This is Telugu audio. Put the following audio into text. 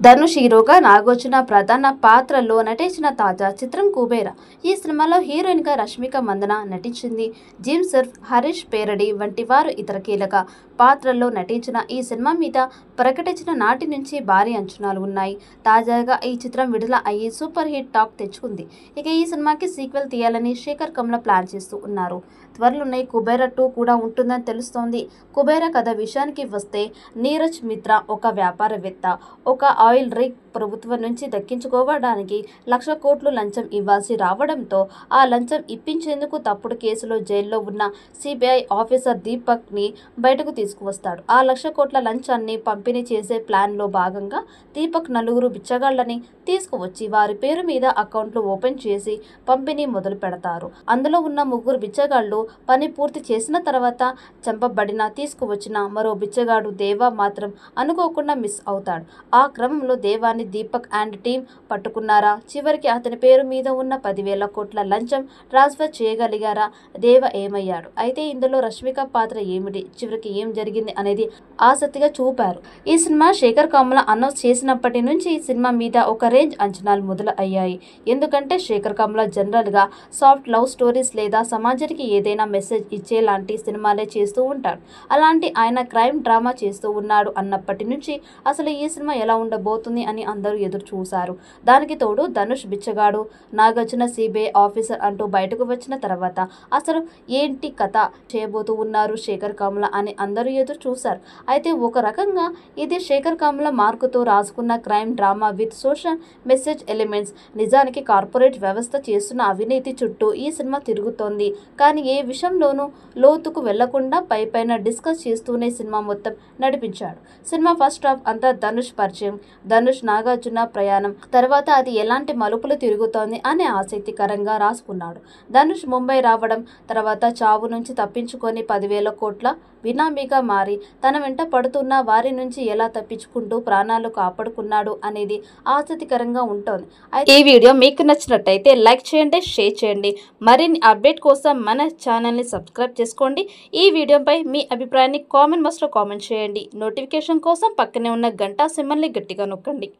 ధనుష్ హీరోగా నాగార్జున ప్రధాన పాత్రలో నటించిన తాజా చిత్రం కుబేరా. ఈ సినిమాలో హీరోయిన్ గా రష్మిక మందన నటించింది. జిమ్ సర్ఫ్, హరీష్ పేరడి వంటి వారు ఇతర కీలక పాత్రల్లో నటించిన ఈ సినిమా మీద ప్రకటించిన నాటి నుంచి భారీ అంచనాలు ఉన్నాయి. తాజాగా ఈ చిత్రం విడుదల అయ్యి సూపర్ హిట్ టాక్ తెచ్చుకుంది. ఇక ఈ సినిమాకి సీక్వెల్ తీయాలని శేఖర్ కమ్ల ప్లాన్ చేస్తూ ఉన్నారు. త్వరలోనే కుబేరా 2 కూడా ఉంటుందని తెలుస్తోంది. కుబేరా కథ విషయానికి వస్తే నీరజ్ మిత్రా ఒక వ్యాపారవేత్త ఒక ఆయిల్ రిగ్ ప్రభుత్వం నుంచి దక్కించుకోవడానికి 1,00,000 కోట్లు లంచం ఇవ్వాల్సి రావడంతో ఆ లంచం ఇప్పించేందుకు తప్పుడు కేసులో జైల్లో ఉన్న సిబిఐ ఆఫీసర్ దీపక్ ని బయటకు తీసుకువస్తాడు. ఆ 1,00,000 కోట్ల లంచాన్ని పంపిణీ చేసే ప్లాన్లో భాగంగా దీపక్ నలుగురు బిచ్చగాళ్లని తీసుకువచ్చి వారి పేరు మీద అకౌంట్లు ఓపెన్ చేసి పంపిణీ మొదలు పెడతారు. అందులో ఉన్న 3 బిచ్చగాళ్లు పని పూర్తి చేసిన తర్వాత చంపబడిన తీసుకువచ్చిన మరో బిచ్చగాడు దేవా మాత్రం అనుకోకుండా మిస్ అవుతాడు. ఆ క్రమంలో దేవాన్ని దీపక్ అండ్ టీమ్ పట్టుకున్నారా? చివరికి అతని పేరు మీద ఉన్న 10,000 కోట్ల లంచం ట్రాన్స్ఫర్ చేయగలిగారా? దేవ ఏమయ్యాడు? అయితే ఇందులో రష్మిక పాత్ర ఏమిటి? చివరికి ఏం జరిగింది అనేది ఆసక్తిగా చూపారు. ఈ సినిమా శేఖర్ కమ్ల అనౌన్స్ చేసినప్పటి నుంచి ఈ సినిమా మీద ఒక రేంజ్ అంచనాలు మొదలు అయ్యాయి. ఎందుకంటే శేఖర్ కమ్ల జనరల్ గా సాఫ్ట్ లవ్ స్టోరీస్ లేదా సమాజానికి ఏదైనా మెసేజ్ ఇచ్చేలాంటి సినిమాలే చేస్తూ ఉంటాడు. అలాంటి ఆయన క్రైమ్ డ్రామా చేస్తూ ఉన్నాడు అన్నప్పటి నుంచి అసలు ఈ సినిమా ఎలా ఉండబోతుంది అని అందరూ ఎదురు చూశారు. దానికి తోడు ధనుష్ బిచ్చగాడు, నాగార్జున సిబిఐ ఆఫీసర్ అంటూ బయటకు వచ్చిన తర్వాత అసలు ఏంటి కథ చేయబోతూ ఉన్నారు శేఖర్ కమ్ల అని అందరూ ఎదురు చూశారు. అయితే ఒక రకంగా ఇది శేఖర్ కమ్ల మార్కుతో రాసుకున్న crime drama with social message elements. నిజానికి కార్పొరేట్ వ్యవస్థ చేస్తున్న అవినీతి చుట్టూ ఈ సినిమా తిరుగుతోంది. కానీ ఏ విషయంలోనూ లోతుకు వెళ్లకుండా పైపైన డిస్కస్ చేస్తూనే సినిమా మొత్తం నడిపించాడు. సినిమా ఫస్ట్ హాఫ్ అంతా ధనుష్ పరిచయం, ధనుష్ నాగార్జున ప్రయాణం, తర్వాత అది ఎలాంటి మలుపులు తిరుగుతోంది అనే ఆసక్తికరంగా రాసుకున్నాడు. ధనుష్ ముంబై రావడం, తర్వాత చావు నుంచి తప్పించుకొని 10,000 కోట్ల బినామీగా మారి తన వెంట పడుతున్న వారి నుంచి ఎలా తప్పించుకుంటూ ప్రాణాలు కాపాడుకున్నాడు అనేది ఆసక్తికరంగా ఉంటుంది. ఈ వీడియో మీకు నచ్చినట్టయితే లైక్ చేయండి, షేర్ చేయండి. మరిన్ని అప్డేట్ కోసం మన ఛానల్ని సబ్స్క్రైబ్ చేసుకోండి. ఈ వీడియోపై మీ అభిప్రాయాన్ని కామెంట్ బాక్స్లో కామెంట్ చేయండి. నోటిఫికేషన్ కోసం పక్కనే ఉన్న గంట సింబల్ని గట్టిగా నొక్కండి.